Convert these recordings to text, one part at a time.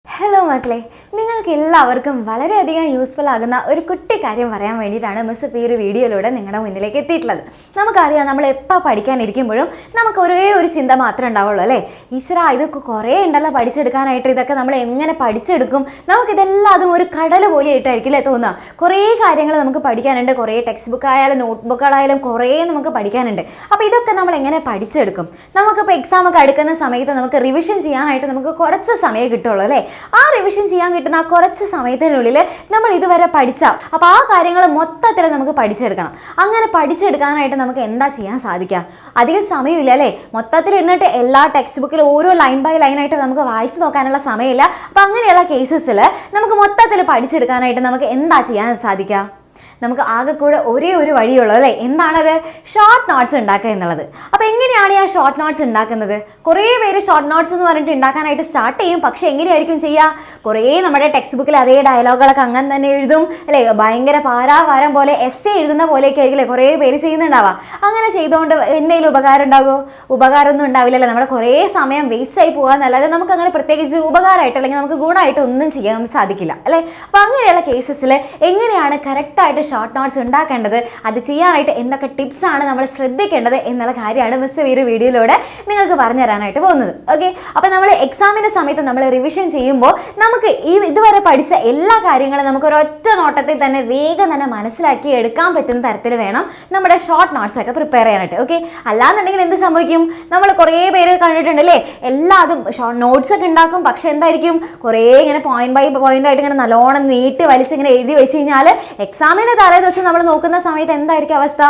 Hello മക്കളെ, നിങ്ങൾക്ക് എല്ലാവർക്കും വളരെയധികം യൂസ്ഫുൾ ആകുന്ന ഒരു കുട്ടി കാര്യം പറയാൻ വേണ്ടിയിട്ടാണ് മിസ് ഇപ്പോൾ ഈ ഒരു വീഡിയോയിലൂടെ നിങ്ങളുടെ മുന്നിലേക്ക് എത്തിയിട്ടുള്ളത്. നമുക്കറിയാം, നമ്മൾ എപ്പോൾ പഠിക്കാനിരിക്കുമ്പോഴും നമുക്ക് ഒരേ ഒരു ചിന്ത മാത്രമേ ഉണ്ടാവുള്ളൂ അല്ലേ. ഈശ്വര, ഇതൊക്കെ കുറേ ഉണ്ടല്ലോ പഠിച്ചെടുക്കാനായിട്ട്, ഇതൊക്കെ നമ്മൾ എങ്ങനെ പഠിച്ചെടുക്കും? നമുക്കിതെല്ലാം അതും ഒരു കടൽ പോലെ ആയിട്ടായിരിക്കും അല്ലേ തോന്നുക. കുറേ കാര്യങ്ങൾ നമുക്ക് പഠിക്കാനുണ്ട്, കുറേ ടെക്സ്റ്റ് ബുക്ക് ആയാലും നോട്ട് ബുക്കുകളായാലും കുറേ നമുക്ക് പഠിക്കാനുണ്ട്. അപ്പോൾ ഇതൊക്കെ നമ്മൾ എങ്ങനെ പഠിച്ചെടുക്കും? നമുക്കിപ്പോൾ എക്സാം ഒക്കെ അടുക്കുന്ന സമയത്ത് നമുക്ക് റിവിഷൻ ചെയ്യാനായിട്ട് നമുക്ക് കുറച്ച് സമയം കിട്ടുള്ളൂ അല്ലേ. ആ റിവിഷൻ ചെയ്യാൻ കിട്ടുന്ന ആ കുറച്ച് സമയത്തിനുള്ളിൽ നമ്മൾ ഇതുവരെ പഠിച്ച അപ്പോൾ ആ കാര്യങ്ങൾ മൊത്തത്തിൽ നമുക്ക് പഠിച്ചെടുക്കണം. അങ്ങനെ പഠിച്ചെടുക്കാനായിട്ട് നമുക്ക് എന്താ ചെയ്യാൻ സാധിക്കുക? അധികം സമയമില്ല അല്ലേ. മൊത്തത്തിൽ ഇരുന്നിട്ട് എല്ലാ ടെക്സ്റ്റ് ബുക്കിലും ഓരോ ലൈൻ ബൈ ലൈനായിട്ട് നമുക്ക് വായിച്ചു നോക്കാനുള്ള സമയമില്ല. അപ്പോൾ അങ്ങനെയുള്ള കേസസിൽ നമുക്ക് മൊത്തത്തിൽ പഠിച്ചെടുക്കാനായിട്ട് നമുക്ക് എന്താ ചെയ്യാൻ സാധിക്കുക? നമുക്ക് ആകെ കൂടെ ഒരേ ഒരു വഴിയുള്ളൂ അല്ലേ. എന്താണത്? ഷോർട്ട് നോട്ട്സ് ഉണ്ടാക്കുക എന്നുള്ളത്. അപ്പോൾ എങ്ങനെയാണ് ആ ഷോർട്ട് നോട്ട്സ് ഉണ്ടാക്കുന്നത്? കുറേ പേര് ഷോർട്ട് നോട്ട്സ് എന്ന് പറഞ്ഞിട്ട് ഉണ്ടാക്കാനായിട്ട് സ്റ്റാർട്ട് ചെയ്യും. പക്ഷെ എങ്ങനെയായിരിക്കും ചെയ്യുക? കുറേ നമ്മുടെ ടെക്സ്റ്റ് ബുക്കിൽ അതേ ഡയലോഗുകളൊക്കെ അങ്ങനെ തന്നെ എഴുതും അല്ലേ. ഭയങ്കര പാരാവാരം പോലെ എസ്സേ എഴുതുന്ന പോലെയൊക്കെ ആയിരിക്കും അല്ലേ കുറേ പേര് ചെയ്യുന്നുണ്ടാവുക. അങ്ങനെ ചെയ്തുകൊണ്ട് എന്തെങ്കിലും ഉപകാരം ഉണ്ടാകുമോ? ഉപകാരമൊന്നും ഉണ്ടാവില്ലല്ലോ. നമ്മുടെ കുറേ സമയം വേസ്റ്റ് ആയി പോകാന്നല്ലാതെ നമുക്ക് അങ്ങനെ പ്രത്യേകിച്ച് ഉപകാരമായിട്ട് അല്ലെങ്കിൽ നമുക്ക് ഗുണമായിട്ട് ഒന്നും ചെയ്യാൻ സാധിക്കില്ല അല്ലേ. അപ്പോൾ അങ്ങനെയുള്ള കേസസിൽ എങ്ങനെയാണ് കറക്റ്റായിട്ട് ഷോർട്ട് നോട്ട്സ് ഉണ്ടാക്കേണ്ടത്, അത് ചെയ്യാനായിട്ട് എന്തൊക്കെ ടിപ്സ് ആണ് നമ്മൾ ശ്രദ്ധിക്കേണ്ടത് എന്നുള്ള കാര്യമാണ് മിസ് ഈ ഒരു വീഡിയോയിലൂടെ നിങ്ങൾക്ക് പറഞ്ഞു തരാനായിട്ട് പോകുന്നത്. ഓക്കെ, അപ്പോൾ നമ്മൾ എക്സാമിൻ്റെ സമയത്ത് നമ്മൾ റിവിഷൻ ചെയ്യുമ്പോൾ നമുക്ക് ഇതുവരെ പഠിച്ച എല്ലാ കാര്യങ്ങളും നമുക്ക് ഒരൊറ്റ നോട്ടത്തിൽ തന്നെ വേഗം തന്നെ മനസ്സിലാക്കി എടുക്കാൻ പറ്റുന്ന തരത്തിൽ വേണം നമ്മുടെ ഷോർട്ട് നോട്ട്സ് ഒക്കെ പ്രിപ്പയർ ചെയ്യാനായിട്ട്. ഓക്കെ, അല്ലാന്നുണ്ടെങ്കിൽ എന്ത് സംഭവിക്കും? നമ്മൾ കുറേ പേര് കണ്ടിട്ടുണ്ടല്ലേ, എല്ലാതും ഷോർട്ട് നോട്ട്സ് ഒക്കെ ഉണ്ടാക്കും. പക്ഷെ എന്തായിരിക്കും, കുറേ ഇങ്ങനെ പോയിന്റ് ബൈ പോയിന്റ് ആയിട്ട് ഇങ്ങനെ നല്ലോണം നീട്ടി വലിച്ച് ഇങ്ങനെ എഴുതി വെച്ച് കഴിഞ്ഞാൽ എക്സാമിന് തലേ ദിവസം നമ്മൾ നോക്കുന്ന സമയത്ത് എന്തായിരിക്കും അവസ്ഥ?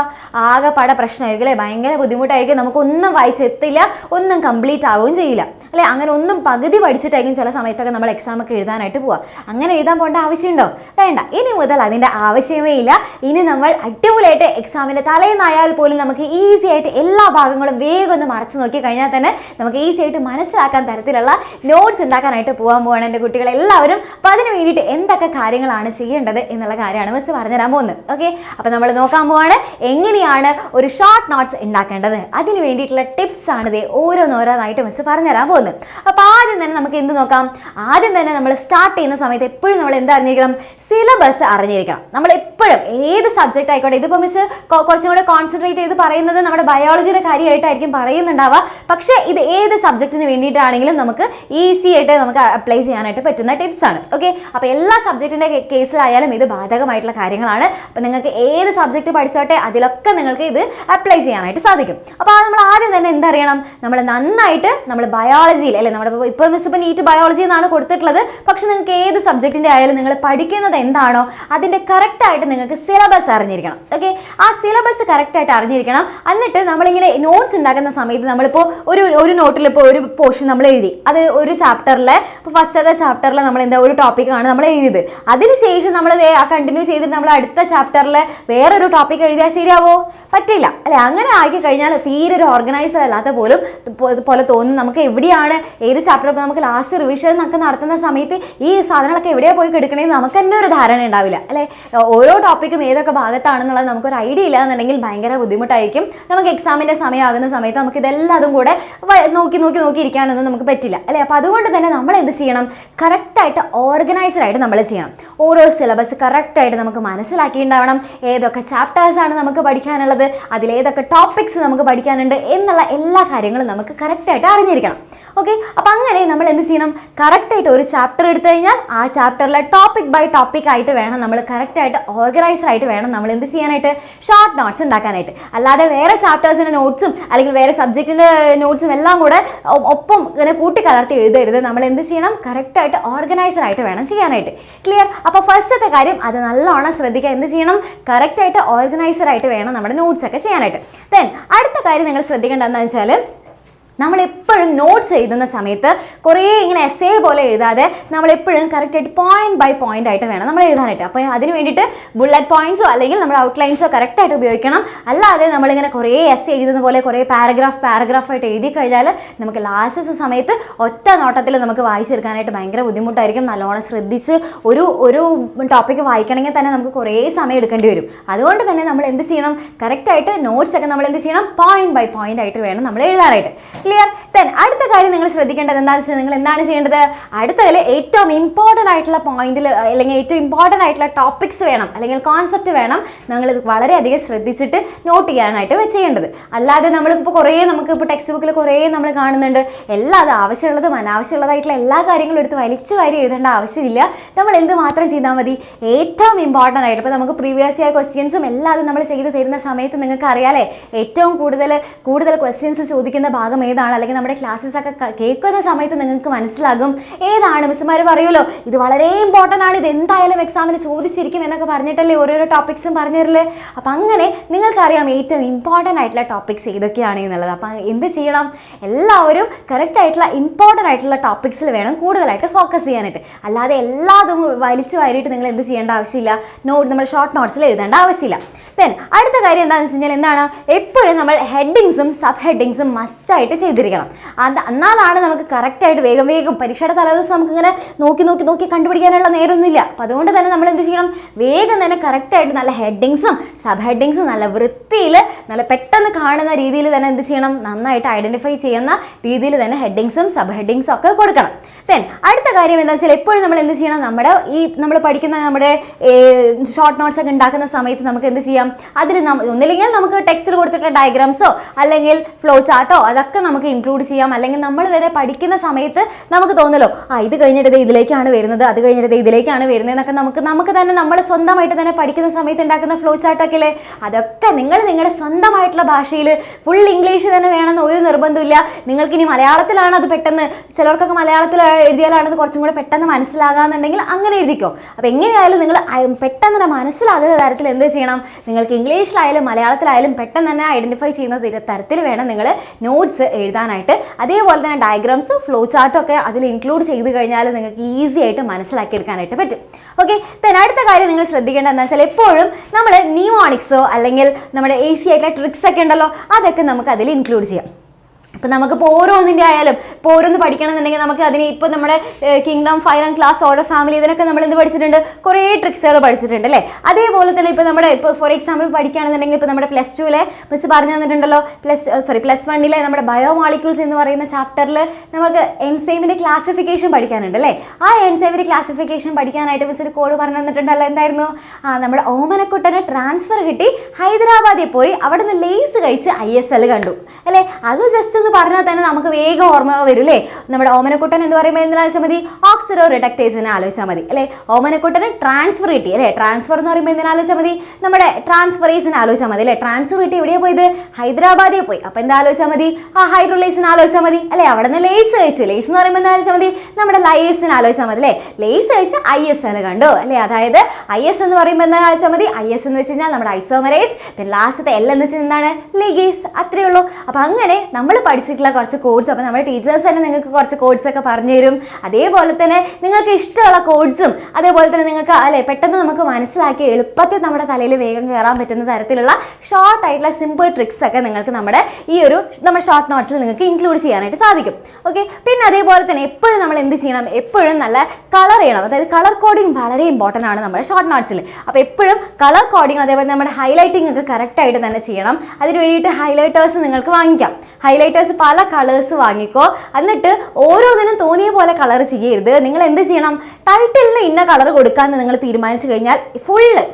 ആകെ പട പ്രശ്നമായിരിക്കും അല്ലേ. ഭയങ്കര ബുദ്ധിമുട്ടായിരിക്കും. നമുക്കൊന്നും വായിച്ചെത്തില്ല, ഒന്നും കംപ്ലീറ്റ് ആവുകയും ചെയ്യില്ല അല്ലേ. അങ്ങനെ ഒന്നും പകുതി പഠിച്ചിട്ടായിരിക്കും ചില സമയത്തൊക്കെ നമ്മൾ എക്സാം ഒക്കെ എഴുതാനായിട്ട് പോവുക. അങ്ങനെ എഴുതാൻ പോകേണ്ട ആവശ്യമുണ്ടോ? വേണ്ട. ഇനി മുതൽ അതിൻ്റെ ആവശ്യമേ ഇല്ല. ഇനി നമ്മൾ അടിപൊളിയായിട്ട് എക്സാമിൻ്റെ തലേന്നായാൽ പോലും നമുക്ക് ഈസി ആയിട്ട് എല്ലാ ഭാഗങ്ങളും വേഗം ഒന്ന് മറച്ചു നോക്കി കഴിഞ്ഞാൽ തന്നെ നമുക്ക് ഈസി ആയിട്ട് മനസ്സിലാക്കാൻ തരത്തിലുള്ള നോട്ട്സ് ഉണ്ടാക്കാനായിട്ട് പോകാൻ പോവാണ് എൻ്റെ കുട്ടികളെല്ലാവരും. അപ്പോൾ അതിന് വേണ്ടിയിട്ട് എന്തൊക്കെ കാര്യങ്ങളാണ് ചെയ്യേണ്ടത് എന്നുള്ള കാര്യമാണ് മിസ് പറഞ്ഞുതരാൻ പോകുന്നത്. ഓക്കെ, അപ്പോൾ നമ്മൾ നോക്കാൻ പോവാണ് എങ്ങനെയാണ് ഒരു ഷോർട്ട് നോട്ട്സ് ഉണ്ടാക്കേണ്ടത്. അതിന് വേണ്ടിയിട്ടുള്ള ടിപ്സ് ആണിത് ഓരോന്നോരോന്നായിട്ട് മിസ് പറഞ്ഞുതരാൻ പോകുന്നത്. അപ്പോൾ ആദ്യം തന്നെ നമുക്ക് എന്ത് നോക്കാം? ആദ്യം തന്നെ നമ്മൾ സ്റ്റാർട്ട് ചെയ്യുന്ന സമയത്ത് എപ്പോഴും നമ്മൾ എന്ത് അറിഞ്ഞിരിക്കണം? സിലബസ് അറിഞ്ഞിരിക്കണം. നമ്മൾ എപ്പോഴും ഏത് സബ്ജക്റ്റ് ആയിക്കോട്ടെ, ഇതിപ്പോൾ മിസ് കുറച്ചും കൂടെ കോൺസെൻട്രേറ്റ് ചെയ്ത് പറയുന്നത് നമ്മുടെ ബയോളജിയുടെ കാര്യമായിട്ടായിരിക്കും പറയുന്നുണ്ടാവുക. പക്ഷേ ഇത് ഏത് സബ്ജക്റ്റിന് വേണ്ടിയിട്ടാണെങ്കിലും നമുക്ക് ഈസി ആയിട്ട് നമുക്ക് അപ്ലൈ ചെയ്യാനായിട്ട് പറ്റുന്ന ടിപ്സ് ആണ്. ഓക്കെ, അപ്പോൾ എല്ലാ സബ്ജക്റ്റിൻ്റെ കേസിലായാലും ഇത് ബാധകമായിട്ടുള്ള കാര്യങ്ങളാണ്. അപ്പോൾ നിങ്ങൾക്ക് ഏത് സബ്ജക്റ്റ് പഠിച്ചോട്ടെ അതിലൊക്കെ നിങ്ങൾക്ക് ഇത് അപ്ലൈ ചെയ്യാനായിട്ട് സാധിക്കും. അപ്പോൾ നമ്മൾ ആദ്യം തന്നെ എന്തറിയണം? നമ്മൾ നന്നായിട്ട് നമ്മൾ ബയോളജിയിൽ അല്ലേ, നമ്മുടെ ഇപ്പോൾ മിസ് ഇപ്പോൾ നീറ്റ് ബയോളജി എന്നാണ് കൊടുത്തിട്ടുള്ളത്. പക്ഷെ നിങ്ങൾക്ക് ഏത് സബ്ജക്റ്റിൻ്റെ ആയാലും നിങ്ങൾ പഠിക്കുന്നത് എന്താണോ അതിൻ്റെ കറക്റ്റായിട്ട് നിങ്ങൾക്ക് സിലബസ് അറിഞ്ഞിരിക്കണം. ഓക്കെ, ആ സിലബസ് കറക്റ്റായിട്ട് അറിഞ്ഞിരിക്കണം. എന്നിട്ട് നമ്മളിങ്ങനെ നോട്ട്സ് ഉണ്ടാക്കുന്ന സമയത്ത് നമ്മളിപ്പോൾ ഒരു നോട്ടിൽ ഇപ്പോൾ ഒരു പോർഷൻ നമ്മൾ എഴുതി, അത് ഒരു ചാപ്റ്ററിലെ ഇപ്പോൾ ഫസ്റ്റത്തെ ചാപ്റ്ററിൽ നമ്മൾ എന്താ ഒരു ടോപ്പിക്കാണ് നമ്മൾ എഴുതിയത്. അതിനുശേഷം നമ്മൾ ആ കണ്ടിന്യൂ ചെയ്തിട്ട് നമ്മൾ അടുത്ത ചാപ്റ്ററിൽ വേറൊരു ടോപ്പിക് എഴുതിയാൽ ശരിയാവോ? പറ്റില്ല അല്ലെ. അങ്ങനെ ആക്കി കഴിഞ്ഞാൽ തീരെ ഒരു ഓർഗനൈസർ അല്ലാത്ത പോലെ തോന്നും. നമുക്ക് എവിടെയാണ് ഏത് ചാപ്റ്റർ ഇപ്പോൾ നമുക്ക് ലാസ്റ്റ് റിവിഷൻ ഒക്കെ നടത്തുന്ന സമയത്ത് ഈ സാധനങ്ങളൊക്കെ എവിടെയാണ് പോയി കിടക്കണമെന്ന് നമുക്ക് തന്നെ ഒരു ധാരണ ഉണ്ടാവില്ല അല്ലെ. ഓരോ ടോപ്പിക്കും ഏതൊക്കെ ഭാഗത്താണെന്നുള്ളത് നമുക്കൊരു ഐഡിയ ഇല്ല എന്നുണ്ടെങ്കിൽ ഭയങ്കര ബുദ്ധിമുട്ടായിരിക്കും. നമുക്ക് എക്സാമിൻ്റെ സമയമാകുന്ന സമയത്ത് നമുക്ക് ഇതെല്ലാതും കൂടെ നോക്കി ഇരിക്കാനൊന്നും നമുക്ക് പറ്റില്ല അല്ലേ. അപ്പോൾ അതുകൊണ്ട് തന്നെ നമ്മൾ എന്ത് ചെയ്യണം? കറക്റ്റായിട്ട് ഓർഗനൈസറായിട്ട് നമ്മൾ ചെയ്യണം. ഓരോ സിലബസ് കറക്റ്റായിട്ട് നമുക്ക് മനസ്സിലാക്കിയിട്ടുണ്ടാവണം. ഏതൊക്കെ ചാപ്റ്റേഴ്സാണ് നമുക്ക് പഠിക്കാനുള്ളത്, അതിലേതൊക്കെ ടോപ്പിക്സ് നമുക്ക് പഠിക്കാനുണ്ട് എന്നുള്ള എല്ലാ കാര്യങ്ങളും നമുക്ക് കറക്റ്റായിട്ട് അറിഞ്ഞിരിക്കണം. ഓക്കെ, അപ്പോൾ അങ്ങനെ നമ്മൾ എന്ത് ചെയ്യണം? കറക്റ്റായിട്ട് ഒരു ചാപ്റ്റർ എടുത്തു കഴിഞ്ഞാൽ ആ ചാപ്റ്ററിലെ ടോപ്പിക് ബൈ ടോപ്പിക് ആയിട്ട് വേണം നമ്മൾ കറക്റ്റായിട്ട് ഓർഗനൈസറായിട്ട് വേണം നമ്മൾ എന്ത് ചെയ്യാനായിട്ട്? ഷോർട്ട് നോട്ട്സ് ഉണ്ടാക്കാനായിട്ട്. അല്ലാതെ വേറെ ചാപ്റ്റേഴ്സിൻ്റെ നോട്ട്സും അല്ലെങ്കിൽ വേറെ സബ്ജക്റ്റിൻ്റെ നോട്ട്സും എല്ലാം കൂടെ ഒപ്പം ഇങ്ങനെ കൂട്ടിക്കലർത്തി എഴുതരുത്. നമ്മൾ എന്ത് ചെയ്യണം? കറക്റ്റായിട്ട് ഓർഗനൈസറായിട്ട് വേണം ചെയ്യാനായിട്ട്. ക്ലിയർ? അപ്പോൾ ഫസ്റ്റത്തെ കാര്യം അത് നല്ലോണം ശ്രദ്ധിക്കുക. എന്ത് ചെയ്യണം? കറക്റ്റായിട്ട് ഓർഗനൈസറായിട്ട് വേണം നമ്മുടെ നോട്ട്സ് ഒക്കെ ചെയ്യാനായിട്ട്. ദെൻ അടുത്ത കാര്യം നിങ്ങൾ ശ്രദ്ധിക്കേണ്ടതെന്ന് വെച്ചാൽ, നമ്മളെപ്പോഴും നോട്ട്സ് എഴുതുന്ന സമയത്ത് കുറേ ഇങ്ങനെ എസ്സേ പോലെ എഴുതാതെ നമ്മളെപ്പോഴും കറക്റ്റായിട്ട് പോയിന്റ് ബൈ പോയിന്റ് ആയിട്ട് വേണം നമ്മൾ എഴുതാനായിട്ട്. അപ്പോൾ അതിന് വേണ്ടിയിട്ട് ബുള്ളറ്റ് പോയിന്റ്സോ അല്ലെങ്കിൽ നമ്മുടെ ഔട്ട്ലൈൻസോ കറക്റ്റായിട്ട് ഉപയോഗിക്കണം. അല്ലാതെ നമ്മളിങ്ങനെ കുറേ എസ്സേ എഴുതുന്ന പോലെ കുറേ പാരഗ്രാഫായിട്ട് എഴുതി കഴിഞ്ഞാൽ നമുക്ക് ലാസ്റ്റ് സമയത്ത് ഒറ്റ നോട്ടത്തിൽ നമുക്ക് വായിച്ചെടുക്കാനായിട്ട് ഭയങ്കര ബുദ്ധിമുട്ടായിരിക്കും. നല്ലോണം ശ്രദ്ധിച്ച് ഒരു ടോപ്പിക്ക് വായിക്കണമെങ്കിൽ തന്നെ നമുക്ക് കുറേ സമയം എടുക്കേണ്ടി വരും. അതുകൊണ്ട് തന്നെ നമ്മൾ എന്ത് ചെയ്യണം? കറക്റ്റായിട്ട് നോട്ട്സ് ഒക്കെ നമ്മൾ എന്ത് ചെയ്യണം? പോയിന്റ് ബൈ പോയിന്റ് ആയിട്ട് വേണം നമ്മൾ എഴുതാനായിട്ട്. ക്ലിയർ? ദെൻ അടുത്ത കാര്യം നിങ്ങൾ ശ്രദ്ധിക്കേണ്ടത് എന്താണെന്ന് വെച്ചാൽ നിങ്ങൾ എന്താണ് ചെയ്യേണ്ടത്? അടുത്തതിൽ ഏറ്റവും ഇമ്പോർട്ടൻ്റ് ആയിട്ടുള്ള പോയിന്റിൽ അല്ലെങ്കിൽ ഏറ്റവും ഇമ്പോർട്ടൻ്റ് ആയിട്ടുള്ള ടോപ്പിക്സ് വേണം, അല്ലെങ്കിൽ കോൺസെപ്റ്റ് വേണം നിങ്ങൾ ഇത് വളരെയധികം ശ്രദ്ധിച്ചിട്ട് നോട്ട് ചെയ്യാനായിട്ട് ചെയ്യേണ്ടത്. അല്ലാതെ നമ്മളിപ്പോൾ നമുക്കിപ്പോൾ ടെക്സ്റ്റ് ബുക്കിൽ കുറേ നമ്മൾ കാണുന്നുണ്ട്. അത് ആവശ്യമുള്ളതും അനാവശ്യമുള്ളതായിട്ടുള്ള എല്ലാ കാര്യങ്ങളും എടുത്ത് വലിച്ചു വാരി എഴുതേണ്ട ആവശ്യമില്ല. നമ്മൾ എന്ത് മാത്രം ചെയ്താൽ മതി? ഏറ്റവും ഇമ്പോർട്ടൻ്റ് ആയിട്ട് ഇപ്പോൾ നമുക്ക് പ്രീവിയസ് ഇയർ ക്വസ്റ്റ്യൻസും എല്ലാം നമ്മൾ ചെയ്ത് തരുന്ന സമയത്ത് നിങ്ങൾക്ക് അറിയാലേ ഏറ്റവും കൂടുതൽ ക്വസ്റ്റ്യൻസ് ചോദിക്കുന്ന ഭാഗം ഏതാണ്, അല്ലെങ്കിൽ നമ്മുടെ ക്ലാസ്സസ് ഒക്കെ കേൾക്കുന്ന സമയത്ത് നിങ്ങൾക്ക് മനസ്സിലാകും ഏതാണ്. മിസ്സുമാർ പറയുമല്ലോ ഇത് വളരെ ഇമ്പോർട്ടൻ്റ് ആണ്, ഇത് എന്തായാലും എക്സാമിന് ചോദിച്ചിരിക്കും എന്നൊക്കെ പറഞ്ഞിട്ടല്ലേ ഓരോരോ ടോപ്പിക്സും പറഞ്ഞു തരില്ലേ. അപ്പം അങ്ങനെ നിങ്ങൾക്കറിയാം ഏറ്റവും ഇമ്പോർട്ടൻ്റ് ആയിട്ടുള്ള ടോപ്പിക്സ് ഏതൊക്കെയാണ് എന്നുള്ളത്. അപ്പം എന്ത് ചെയ്യണം? എല്ലാവരും കറക്റ്റ് ആയിട്ടുള്ള ഇമ്പോർട്ടൻ്റ് ആയിട്ടുള്ള ടോപ്പിക്സിൽ വേണം കൂടുതലായിട്ട് ഫോക്കസ് ചെയ്യാനായിട്ട്. അല്ലാതെ എല്ലാതും വലിച്ചു വാരിയിട്ട് നിങ്ങൾ എന്ത് ചെയ്യേണ്ട ആവശ്യമില്ല, നമ്മുടെ ഷോർട്ട് നോട്ട്സിൽ എഴുതേണ്ട ആവശ്യമില്ല. ദെൻ അടുത്ത കാര്യം എന്താണെന്ന് വെച്ച് കഴിഞ്ഞാൽ എന്താണ്, എപ്പോഴും നമ്മൾ ഹെഡിങ്സും സബ് ഹെഡിങ്സും മസ്റ്റായിട്ട് ചെയ്തിരിക്കണം. എന്നാലാണ് നമുക്ക് കറക്റ്റായിട്ട് വേഗം പരീക്ഷയുടെ തലേദിവസം നമുക്കിങ്ങനെ നോക്കി കണ്ടുപിടിക്കാനുള്ള നേരമൊന്നുമില്ല. അപ്പോൾ അതുകൊണ്ട് തന്നെ നമ്മൾ എന്ത് ചെയ്യണം, വേഗം തന്നെ കറക്റ്റായിട്ട് നല്ല ഹെഡിങ്സും സബ് ഹെഡിങ്സും നല്ല വൃത്തിയിൽ നല്ല പെട്ടെന്ന് കാണുന്ന രീതിയിൽ തന്നെ എന്ത് ചെയ്യണം, നന്നായിട്ട് ഐഡൻറ്റിഫൈ ചെയ്യുന്ന രീതിയിൽ തന്നെ ഹെഡിങ്സും സബ് ഹെഡിങ്സും ഒക്കെ കൊടുക്കണം. ദെൻ അടുത്ത കാര്യം എന്താ വെച്ചാൽ എപ്പോഴും നമ്മൾ എന്ത് ചെയ്യണം, നമ്മൾ പഠിക്കുന്ന നമ്മുടെ ഷോർട്ട് നോട്ട്സ് ഒക്കെ ഉണ്ടാക്കുന്ന സമയത്ത് നമുക്ക് എന്ത് ചെയ്യാം, അതിൽ ഒന്നില്ലെങ്കിൽ നമുക്ക് ടെക്സ്റ്റിൽ കൊടുത്തിട്ടുള്ള ഡയഗ്രാംസോ അല്ലെങ്കിൽ ഫ്ലോ ചാർട്ടോ അതൊക്കെ നമുക്ക് ഇൻക്ലൂഡ് ചെയ്യാം. അല്ലെങ്കിൽ നമ്മൾ തന്നെ പഠിക്കുന്ന സമയത്ത് നമുക്ക് തോന്നലോ ഇത് കഴിഞ്ഞിട്ട് ഇതിലേക്കാണ് വരുന്നത്, അത് കഴിഞ്ഞിട്ട് ഇതിലേക്കാണ് വരുന്നത് എന്നൊക്കെ നമുക്ക് തന്നെ നമ്മൾ സ്വന്തമായിട്ട് തന്നെ പഠിക്കുന്ന സമയത്ത് ഉണ്ടാക്കുന്ന ഫ്ലോ ചാർട്ടൊക്കെ അല്ലേ, അതൊക്കെ നിങ്ങൾ നിങ്ങളുടെ സ്വന്തമായിട്ടുള്ള ഭാഷയിൽ ഫുൾ ഇംഗ്ലീഷ് തന്നെ വേണമെന്ന് ഒരു നിർബന്ധമില്ല. നിങ്ങൾക്കിനി മലയാളത്തിലാണ് അത് പെട്ടെന്ന്, ചിലർക്കൊക്കെ മലയാളത്തിൽ എഴുതിയാലാണ് അത് കുറച്ചും കൂടെ പെട്ടെന്ന് മനസ്സിലാകാന്നുണ്ടെങ്കിൽ അങ്ങനെ എഴുതിക്കോ. അപ്പോൾ എങ്ങനെയായാലും നിങ്ങൾ പെട്ടെന്ന് തന്നെ മനസ്സിലാകുന്ന തരത്തിൽ എന്ത് ചെയ്യണം, നിങ്ങൾക്ക് ഇംഗ്ലീഷിലായാലും മലയാളത്തിലായാലും പെട്ടെന്ന് തന്നെ ഐഡൻറ്റിഫൈ ചെയ്യുന്ന തരത്തിൽ വേണം നിങ്ങൾ നോട്ട്സ് എഴുതാനായിട്ട്. അതേപോലെ തന്നെ ഡയഗ്രാംസും ഫ്ലോ ചാർട്ടും ഒക്കെ അതിൽ ഇൻക്ലൂഡ് ചെയ്ത് കഴിഞ്ഞാൽ നിങ്ങൾക്ക് ഈസി ആയിട്ട് മനസ്സിലാക്കിയെടുക്കാനായിട്ട് പറ്റും. ഓക്കെ, അടുത്ത കാര്യം നിങ്ങൾ ശ്രദ്ധിക്കേണ്ടത് എന്താ വെച്ചാൽ എപ്പോഴും നമ്മൾ ന്യൂമോണിക്സോ അല്ലെങ്കിൽ നമ്മുടെ ഈസി ആയിട്ടുള്ള ട്രിക്സ് ഒക്കെ ഉണ്ടല്ലോ അതൊക്കെ നമുക്ക് അതിൽ ഇൻക്ലൂഡ് ചെയ്യാം. ഇപ്പം നമുക്കിപ്പോൾ ഓരോന്നിൻ്റെ ആയാലും ഇപ്പോൾ ഓരോന്ന് പഠിക്കണം എന്നുണ്ടെങ്കിൽ നമുക്ക് അതിന് ഇപ്പോൾ നമ്മുടെ kingdom, fire and class, order, family ഇതിനൊക്കെ നമ്മൾ എന്ത് പഠിച്ചിട്ടുണ്ട്, കുറേ ട്രിക്സുകൾ പഠിച്ചിട്ടുണ്ട് അല്ലേ. അതേപോലെ തന്നെ ഇപ്പോൾ ഫോർ എക്സാമ്പിൾ പഠിക്കുകയാണെന്നുണ്ടെങ്കിൽ ഇപ്പോൾ നമ്മുടെ പ്ലസ് ടുവിലെ മിസ് പറഞ്ഞു തന്നിട്ടുണ്ടല്ലോ, പ്ലസ് വണ്ണിലെ നമ്മുടെ ബയോമോളിക്യൂൾസ് എന്ന് പറയുന്ന ചാപ്റ്ററിൽ നമുക്ക് എൻസൈമിൻ്റെ ക്ലാസിഫിക്കേഷൻ പഠിക്കാനുണ്ട് അല്ലേ. ആ എൻസൈമിൻ്റെ ക്ലാസിഫിക്കേഷൻ പഠിക്കാനായിട്ട് മിസ് ഒരു കോഡ് പറഞ്ഞു തന്നിട്ടുണ്ടല്ലോ. എന്തായിരുന്നു? നമ്മുടെ ഓമനക്കുട്ടന് ട്രാൻസ്ഫർ കിട്ടി ഹൈദരാബാദിൽ പോയി അവിടെ നിന്ന് ലേസ് കഴിച്ച് ISL കണ്ടു അല്ലേ. അത് ജസ്റ്റ് ഒന്ന് പറഞ്ഞാൽ തന്നെ നമുക്ക് വേഗം ഓർമ്മ വരും അല്ലേ. നമ്മുടെ ഓമനക്കുട്ടൻ എന്ന് പറയുമ്പോൾ എന്തിനാ ആലോചിച്ചാൽ മതി, ഓക്സിഡോ റിഡക്ടേസിനെ ആലോചിച്ചാൽ മതി അല്ലേ. ഓമനക്കുട്ടന് ട്രാൻസ്ഫർ കിട്ടി അല്ലേ. ട്രാൻസ്ഫർ എന്ന് പറയുമ്പോൾ എന്തിനാ ആലോചിച്ചാൽ മതി, നമ്മുടെ ട്രാൻസ്ഫറേസിനെ ആലോചിച്ചാൽ മതി അല്ലേ. ട്രാൻസ്ഫർ കിട്ടി എവിടെയാണ് പോയത്, ഹൈദരാബാദിൽ പോയി. അപ്പോൾ എന്താ ആലോചിച്ചാൽ മതി, ഹൈഡ്രോലേസിനെ ആലോചിച്ചാൽ മതി അല്ലേ. അവിടെ നിന്ന് ലേസ് കഴിച്ചു. ലേസ് എന്ന് പറയുമ്പോൾ എന്താ ആലോചിച്ചാൽ മതി, നമ്മുടെ ലയേസിനെ ആലോചിച്ചാൽ മതി അല്ലേ. ലേസ് കഴിച്ച് ISL കണ്ടു അല്ലേ. അതായത് IS എന്ന് പറയുമ്പോൾ എന്താ ആലോചിച്ചാൽ മതി, IS എന്ന് വെച്ച് കഴിഞ്ഞാൽ നമ്മുടെ ഐസോമറേസ്, ലാസ്റ്റത്തെ L എന്ന് വെച്ചാൽ എന്താണ്, ലിഗേസ്. അത്രയേ ഉള്ളൂ. അപ്പോൾ അങ്ങനെ നമ്മൾ പഠിച്ചിട്ടുള്ള കുറച്ച് കോഡ്സ്, അപ്പോൾ നമ്മുടെ ടീച്ചേഴ്സ് തന്നെ നിങ്ങൾക്ക് കുറച്ച് കോഡ്സ് ഒക്കെ പറഞ്ഞു തരും. അതേപോലെ തന്നെ നിങ്ങൾക്ക് ഇഷ്ടമുള്ള കോഡ്സും അതേപോലെ തന്നെ നിങ്ങൾക്ക് അല്ലേ പെട്ടെന്ന് നമുക്ക് മനസ്സിലാക്കി എളുപ്പത്തിൽ നമ്മുടെ തലയിൽ വേഗം കയറാൻ പറ്റുന്ന തരത്തിലുള്ള ഷോർട്ട് ആയിട്ടുള്ള സിമ്പിൾ ട്രിക്സ് ഒക്കെ നിങ്ങൾക്ക് നമ്മുടെ നമ്മുടെ ഷോർട്ട് നോട്ട്സിൽ നിങ്ങൾക്ക് ഇൻക്ലൂഡ് ചെയ്യാനായിട്ട് സാധിക്കും. ഓക്കെ, പിന്നെ അതേപോലെ തന്നെ എപ്പോഴും നമ്മൾ എന്ത് ചെയ്യണം, എപ്പോഴും നല്ല കളർ ചെയ്യണം. അതായത് കളർ കോഡിങ് വളരെ ഇമ്പോർട്ടൻ്റ് ആണ് നമ്മുടെ ഷോർട്ട് നോട്ട്സിൽ. അപ്പോൾ എപ്പോഴും കളർ കോഡിങ് അതേപോലെ നമ്മുടെ ഹൈലൈറ്റിംഗ് ഒക്കെ കറക്റ്റായിട്ട് തന്നെ ചെയ്യണം. അതിന് വേണ്ടിയിട്ട് ഹൈലൈറ്റേഴ്സ് നിങ്ങൾക്ക് വാങ്ങിക്കാം. ഹൈലൈറ്റേഴ്സ് പല കളേഴ്സ് വാങ്ങിക്കോ. എന്നിട്ട് ഓരോന്നിനും തോന്നിയ പോലെ കളർ ചെയ്യരുത്. നിങ്ങൾ എന്ത് ചെയ്യണം, ടൈറ്റിലിന് ഇന്ന കളർ കൊടുക്കാമെന്ന് നിങ്ങൾ തീരുമാനിച്ചു കഴിഞ്ഞാൽ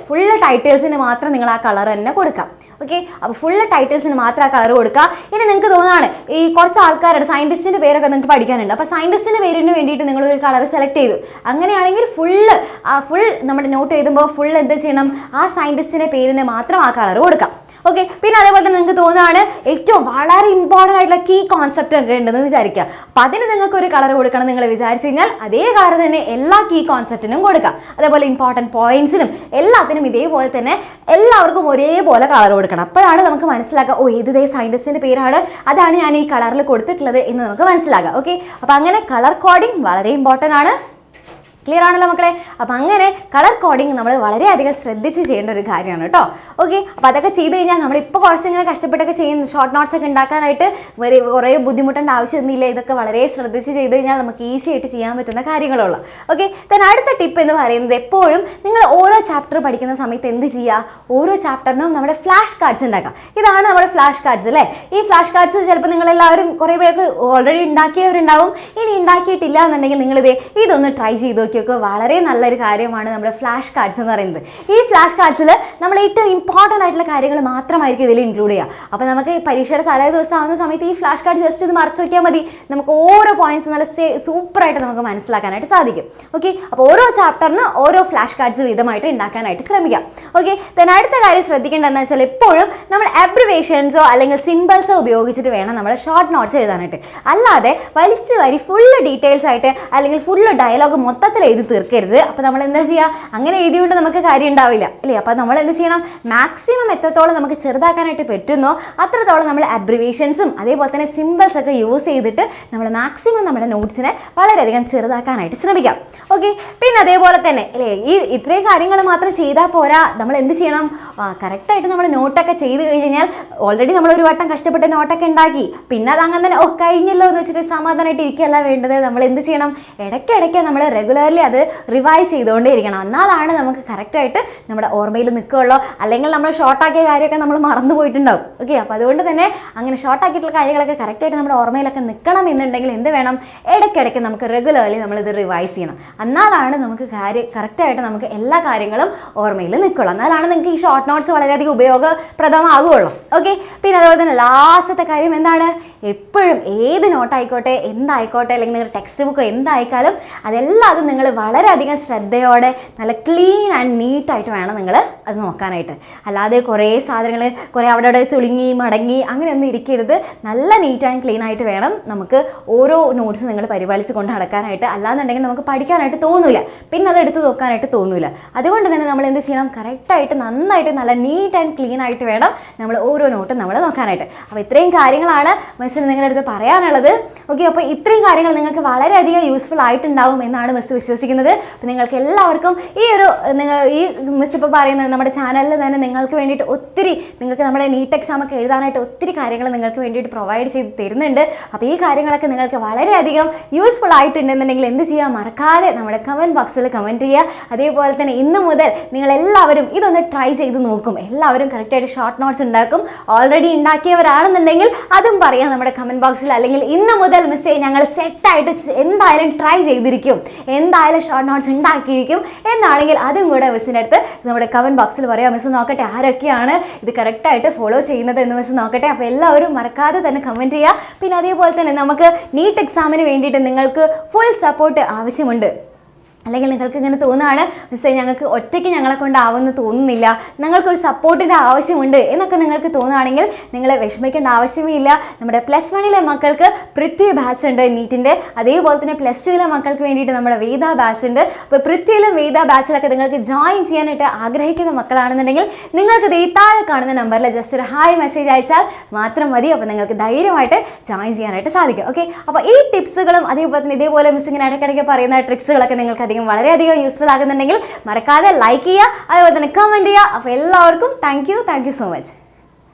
ഫുള്ള് ടൈറ്റിൽസിന് മാത്രം നിങ്ങൾ ആ കളർ തന്നെ കൊടുക്കാം. ഓക്കെ, അപ്പോൾ ഫുള്ള് ടൈറ്റിൽസിന് മാത്രം ആ കളർ കൊടുക്കുക. ഇനി നിങ്ങൾക്ക് തോന്നാണ് ഈ കുറച്ച് ആൾക്കാരുടെ സയൻറ്റിസ്റ്റിൻ്റെ പേരൊക്കെ നിങ്ങൾക്ക് പഠിക്കാനുണ്ട്. അപ്പോൾ സയൻറ്റിസ്റ്റിൻ്റെ പേരിന് വേണ്ടിയിട്ട് നിങ്ങൾ ഒരു കളർ സെലക്ട് ചെയ്തു. അങ്ങനെയാണെങ്കിൽ ഫുൾ നമ്മുടെ നോട്ട് എഴുതുമ്പോൾ ഫുൾ എന്ത് ചെയ്യണം, ആ സയൻറ്റിസ്റ്റിൻ്റെ പേരിന് മാത്രം ആ കളർ കൊടുക്കാം. ഓക്കെ, പിന്നെ അതേപോലെ തന്നെ നിങ്ങൾക്ക് തോന്നുകയാണ് ഏറ്റവും വളരെ ഇമ്പോർട്ടൻ്റ് ആയിട്ടുള്ള കീ കോൺസെപ്റ്റ് ഒക്കെ ഉണ്ടെന്ന് വിചാരിക്കുക. അപ്പം അതിന് നിങ്ങൾക്ക് ഒരു കളർ കൊടുക്കണം നിങ്ങൾ വിചാരിച്ചു കഴിഞ്ഞാൽ അതേ കളർ തന്നെ എല്ലാ കീ കോൺസെപ്റ്റിനും കൊടുക്കാം. അതേപോലെ ഇമ്പോർട്ടൻറ്റ് പോയിന്റ്സിനും എല്ലാത്തിനും ഇതേപോലെ തന്നെ എല്ലാവർക്കും ഒരേപോലെ കളർ കൊടുക്കണം. അപ്പോഴാണ് നമുക്ക് മനസ്സിലാക്കുക, ഇതേ സയൻറ്റിസ്റ്റിൻ്റെ പേരാണ്, അതാണ് ഞാൻ ഈ കളറിൽ കൊടുത്തിട്ടുള്ളത് എന്ന് നമുക്ക് മനസ്സിലാക്കാം. ഓക്കെ, അപ്പോൾ അങ്ങനെ കളർ കോഡിങ് വളരെ ഇമ്പോർട്ടൻ്റ് ആണ്. ക്ലിയർ ആണല്ലോ മക്കളെ? അപ്പം അങ്ങനെ കളർ കോഡിങ് നമ്മൾ വളരെയധികം ശ്രദ്ധിച്ച് ചെയ്യേണ്ട ഒരു കാര്യമാണ് കേട്ടോ. ഓക്കെ, അപ്പോൾ അതൊക്കെ ചെയ്ത് കഴിഞ്ഞാൽ നമ്മളിപ്പോൾ കുറച്ച് ഇങ്ങനെ കഷ്ടപ്പെട്ടൊക്കെ ചെയ്യുന്ന ഷോർട്ട് നോട്ട്സ് ഒക്കെ ഉണ്ടാക്കാനായിട്ട് കുറേ ബുദ്ധിമുട്ടേണ്ട ആവശ്യമൊന്നുമില്ല. ഇതൊക്കെ വളരെ ശ്രദ്ധിച്ച് ചെയ്ത് കഴിഞ്ഞാൽ നമുക്ക് ഈസി ആയിട്ട് ചെയ്യാൻ പറ്റുന്ന കാര്യങ്ങളുള്ളൂ. ഓക്കെ, ദെൻ അടുത്ത ടിപ്പ് എന്ന് പറയുന്നത് എപ്പോഴും നിങ്ങൾ ഓരോ ചാപ്റ്റർ പഠിക്കുന്ന സമയത്ത് എന്ത് ചെയ്യുക, ഓരോ ചാപ്റ്ററിനും നമ്മുടെ ഫ്ലാഷ് കാർഡ്സ് ഉണ്ടാക്കാം. ഇതാണ് നമ്മുടെ ഫ്ലാഷ് കാർഡ്സ് അല്ലേ? ഈ ഫ്ലാഷ് കാർഡ്സ് ചിലപ്പോൾ നിങ്ങളെല്ലാവരും കുറേ പേർക്ക് ഓൾറെഡി ഉണ്ടാക്കിയവരുണ്ടാവും. ഇനി ഉണ്ടാക്കിയിട്ടില്ല എന്നുണ്ടെങ്കിൽ നിങ്ങളിത് ഇതൊന്ന് ട്രൈ ചെയ്ത് നോക്കിയൊക്കെ വളരെ നല്ലൊരു കാര്യമാണ് നമ്മുടെ ഫ്ലാഷ് കാർഡ്സ് എന്ന് പറയുന്നത്. ഈ ഫ്ലാഷ് കാർഡ്സിൽ നമ്മൾ ഏറ്റവും ഇമ്പോർട്ടൻ്റ് ആയിട്ടുള്ള കാര്യങ്ങൾ മാത്രമായിരിക്കും ഇതിൽ ഇൻക്ലൂഡ് ചെയ്യുക. അപ്പോൾ നമുക്ക് പരീക്ഷയുടെ തലേ ദിവസം ആവുന്ന സമയത്ത് ഈ ഫ്ലാഷ് കാർഡ് ജസ്റ്റ് ഇത് മറച്ചു നോക്കിയാൽ മതി. നമുക്ക് ഓരോ പോയിന്റ്സ് നല്ല സൂപ്പറായിട്ട് നമുക്ക് മനസ്സിലാക്കാനായിട്ട് സാധിക്കും. ഓക്കെ, അപ്പോൾ ഓരോ ചാപ്റ്ററിന് ഓരോ ഫ്ലാഷ് കാർഡ്സ് വീതമായിട്ട് ഉണ്ടാക്കാനായിട്ട് ശ്രമിക്കാം. ഓക്കെ, ദെൻ അടുത്ത കാര്യം ശ്രദ്ധിക്കേണ്ടതെന്ന് വെച്ചാൽ എപ്പോഴും നമ്മൾ അബ്രിവേഷൻസോ അല്ലെങ്കിൽ സിമ്പിൾസോ ഉപയോഗിച്ചിട്ട് വേണം നമ്മൾ ഷോർട്ട് നോട്ട്സ് എഴുതാനായിട്ട്. അല്ലാതെ വലിച്ചു വരി ഫുള്ള് ഡീറ്റെയിൽസ് ആയിട്ട് അല്ലെങ്കിൽ ഫുള്ള് ഡയലോഗ് മൊത്തത്തിൽ എഴുതി തീർക്കരുത്. അപ്പോൾ നമ്മൾ എന്താ ചെയ്യുക, അങ്ങനെ എഴുതിയോണ്ട് നമുക്ക് കാര്യം ഉണ്ടാവില്ല അല്ലേ? അപ്പോൾ നമ്മൾ എന്ത് ചെയ്യണം, മാക്സിമം എത്രത്തോളം നമുക്ക് ചെറുതാക്കാനായിട്ട് പറ്റുന്നോ അത്രത്തോളം നമ്മൾ അബ്രിവേഷൻസും അതേപോലെ തന്നെ സിമ്പിൾസ് ഒക്കെ യൂസ് ചെയ്തിട്ട് നമ്മൾ മാക്സിമം നമ്മുടെ നോട്ട്സിനെ വളരെയധികം ചെറുതാക്കാനായിട്ട് ശ്രമിക്കാം. ഓക്കെ, പിന്നെ അതേപോലെ തന്നെ അല്ലേ, ഇത്രയും കാര്യങ്ങൾ മാത്രം ചെയ്താൽ പോരാ. നമ്മൾ എന്ത് ചെയ്യണം, കറക്റ്റായിട്ട് നമ്മൾ നോട്ടൊക്കെ ചെയ്ത് കഴിഞ്ഞാൽ ഓൾറെഡി നമ്മൾ ഒരു വട്ടം കഷ്ടപ്പെട്ട് നോട്ടൊക്കെ ഉണ്ടാക്കി, പിന്നെ അത് അങ്ങനെ തന്നെ കഴിഞ്ഞല്ലോ എന്ന് വെച്ചിട്ട് സമാധാനമായിട്ട് ഇരിക്കുകയല്ല വേണ്ടത്. നമ്മൾ എന്ത് ചെയ്യണം, ഇടയ്ക്കിടയ്ക്ക് നമ്മൾ റെഗുലർലി അത് റിവൈസ് ചെയ്തുകൊണ്ടേ ഇരിക്കണം. എന്നാലാണ് നമുക്ക് കറക്റ്റായിട്ട് നമ്മുടെ ഓർമ്മയിൽ നിൽക്കുകയുള്ളൂ. അല്ലെങ്കിൽ നമ്മൾ ഷോർട്ടാക്കിയ കാര്യമൊക്കെ നമ്മൾ മറന്നു പോയിട്ടുണ്ടാവും. ഓക്കെ, അപ്പോൾ അതുകൊണ്ട് തന്നെ അങ്ങനെ ഷോർട്ടാക്കിയിട്ടുള്ള കാര്യങ്ങളൊക്കെ കറക്റ്റായിട്ട് നമ്മുടെ ഓർമ്മയിലൊക്കെ നിൽക്കണം എന്നുണ്ടെങ്കിൽ എന്ത് വേണം, ഇടയ്ക്കിടയ്ക്ക് നമുക്ക് റെഗുലർലി നമ്മളിത് റിവൈസ് ചെയ്യണം. എന്നാലാണ് നമുക്ക് കറക്റ്റായിട്ട് നമുക്ക് എല്ലാ കാര്യങ്ങളും ഓർമ്മയിൽ നിൽക്കുള്ളൂ. എന്നാലാണ് നിങ്ങൾക്ക് ഈ ഷോർട്ട് നോട്ട്സ് വളരെയധികം ഉപയോഗപ്രദമാകുകയുള്ളൂ. ഓക്കെ, പിന്നെ അതുപോലെ തന്നെ ലാസ്റ്റത്തെ കാര്യം എന്താണ്, എപ്പോഴും ഏത് നോട്ടായിക്കോട്ടെ എന്തായിക്കോട്ടെ അല്ലെങ്കിൽ നിങ്ങളുടെ ടെക്സ്റ്റ് ബുക്ക് എന്തായിക്കാലും അതെല്ലാം നിങ്ങൾ വളരെയധികം ശ്രദ്ധയോടെ നല്ല ക്ലീൻ ആൻഡ് നീറ്റായിട്ട് വേണം നിങ്ങൾ അത് നോക്കാനായിട്ട്. അല്ലാതെ കുറേ സാധനങ്ങൾ കുറേ അവിടെ ചുളുങ്ങി മടങ്ങി അങ്ങനെയൊന്നും ഇരിക്കരുത്. നല്ല നീറ്റ് ആൻഡ് ക്ലീൻ ആയിട്ട് വേണം നമുക്ക് ഓരോ നോട്ട്സ് നിങ്ങൾ പരിപാലിച്ച് കൊണ്ട് നടക്കാനായിട്ട്. അല്ലാന്നുണ്ടെങ്കിൽ നമുക്ക് പഠിക്കാനായിട്ട് തോന്നില്ല, പിന്നെ അത് എടുത്ത് നോക്കാനായിട്ട് തോന്നില്ല. അതുകൊണ്ട് തന്നെ നമ്മൾ എന്ത് ചെയ്യണം, കറക്റ്റായിട്ട് നന്നായിട്ട് നല്ല നീറ്റ് ആൻഡ് ക്ലീൻ ആയിട്ട് വേണം നമ്മൾ ഓരോ നോട്ടും നമ്മൾ നോക്കാനായിട്ട്. അപ്പോൾ ഇത്രയും കാര്യങ്ങളാണ് മിസ്സിന് നിങ്ങളുടെ അടുത്ത് പറയാനുള്ളത്. ഓക്കെ, അപ്പോൾ ഇത്രയും കാര്യങ്ങൾ നിങ്ങൾക്ക് വളരെയധികം യൂസ്ഫുൾ ആയിട്ടുണ്ടാവും എന്നാണ് മിസ് വിശ്വസിക്കുന്നത്. അപ്പോൾ നിങ്ങൾക്ക് എല്ലാവർക്കും ഈ മിസ് ഇപ്പോൾ പറയുന്നത് നമ്മുടെ ചാനലിൽ തന്നെ നിങ്ങൾക്ക് വേണ്ടിയിട്ട് ഒത്തിരി നിങ്ങൾക്ക് നമ്മുടെ നീറ്റ് എക്സാം ഒക്കെ എഴുതാനായിട്ട് ഒത്തിരി കാര്യങ്ങൾ നിങ്ങൾക്ക് വേണ്ടിയിട്ട് പ്രൊവൈഡ് ചെയ്ത് തരുന്നുണ്ട്. അപ്പോൾ ഈ കാര്യങ്ങളൊക്കെ നിങ്ങൾക്ക് വളരെയധികം യൂസ്ഫുൾ ആയിട്ടുണ്ടെന്നുണ്ടെങ്കിൽ എന്ത് ചെയ്യുക, മറക്കാതെ നമ്മുടെ കമൻറ്റ് ബോക്സിൽ കമൻറ്റ് ചെയ്യുക. അതേപോലെ തന്നെ ഇന്ന് മുതൽ നിങ്ങളെല്ലാവരും ഇതൊന്ന് ട്രൈ ചെയ്ത് നോക്കും. എല്ലാവരും കറക്റ്റായിട്ട് ഷോർട്ട് നോട്ട്സ് ഉണ്ടാക്കും. ഓൾറെഡി ഉണ്ടാക്കിയവരാണെന്നുണ്ടെങ്കിൽ അതും പറയാം നമ്മുടെ കമൻറ്റ് ബോക്സിൽ. അല്ലെങ്കിൽ ഇന്ന് മുതൽ മിസ്സേ ഞങ്ങൾ സെറ്റായിട്ട് എന്തായാലും ട്രൈ ചെയ്തിരിക്കും, എന്തായാലും ഷോർട്ട് നോട്ട്സ് ഉണ്ടാക്കിയിരിക്കും എന്നാണെങ്കിൽ അതും കൂടെ മിസ്സിൻ്റെ അടുത്ത് നമ്മുടെ കമൻറ്റ് ബോക്സിൽ പറയാം. മിസ് നോക്കട്ടെ ആരൊക്കെയാണ് ഇത് കറക്റ്റായിട്ട് ഫോളോ ചെയ്യുന്നത് എന്ന് മിസ് നോക്കട്ടെ. അപ്പോൾ എല്ലാവരും മറക്കാതെ തന്നെ കമൻറ്റ് ചെയ്യുക. പിന്നെ അതേപോലെ തന്നെ നമുക്ക് നീറ്റ് എക്സാമിന് വേണ്ടിയിട്ട് നിങ്ങൾക്ക് ഫുൾ സപ്പോർട്ട് ആവശ്യമുണ്ട്. അല്ലെങ്കിൽ നിങ്ങൾക്ക് ഇങ്ങനെ തോന്നുകയാണ് മിസ്സേ ഞങ്ങൾക്ക് ഒറ്റയ്ക്ക് ഞങ്ങളെ കൊണ്ടാവുമെന്ന് തോന്നുന്നില്ല, ഞങ്ങൾക്കൊരു സപ്പോർട്ടിൻ്റെ ആവശ്യമുണ്ട് എന്നൊക്കെ നിങ്ങൾക്ക് തോന്നുകയാണെങ്കിൽ നിങ്ങൾ വിഷമിക്കേണ്ട ആവശ്യമേ ഇല്ല. നമ്മുടെ +1 മക്കൾക്ക് പൃഥ്വി ബാച്ച് ഉണ്ട് നീറ്റിൻ്റെ. അതേപോലെ തന്നെ +2 മക്കൾക്ക് വേണ്ടിയിട്ട് നമ്മുടെ വേദ ബാച്ച് ഉണ്ട്. അപ്പോൾ പൃഥ്വിയിലും വേദ ബാച്ചിലൊക്കെ നിങ്ങൾക്ക് ജോയിൻ ചെയ്യാനായിട്ട് ആഗ്രഹിക്കുന്ന മക്കളാണെന്നുണ്ടെങ്കിൽ നിങ്ങൾക്ക് ഈ താഴെ കാണുന്ന നമ്പറിൽ ജസ്റ്റ് ഒരു ഹായ് മെസ്സേജ് അയച്ചാൽ മാത്രം മതി. അപ്പോൾ നിങ്ങൾക്ക് ധൈര്യമായിട്ട് ജോയിൻ ചെയ്യാനായിട്ട് സാധിക്കും. ഓക്കെ, അപ്പോൾ ഈ ടിപ്സുകളും അതേപോലെ തന്നെ ഇതേപോലെ മിസ് ഇങ്ങനെ ഇടയ്ക്കിടയ്ക്ക് പറയുന്ന ട്രിക്സുകളൊക്കെ നിങ്ങൾക്ക് വളരെയധികം യൂസ്ഫുൾ ആകുന്നുണ്ടെങ്കിൽ മറക്കാതെ ലൈക്ക് ചെയ്യുക, അതുപോലെ തന്നെ കമൻറ്റ് ചെയ്യുക. അപ്പോൾ എല്ലാവർക്കും താങ്ക് യു സോ മച്ച്.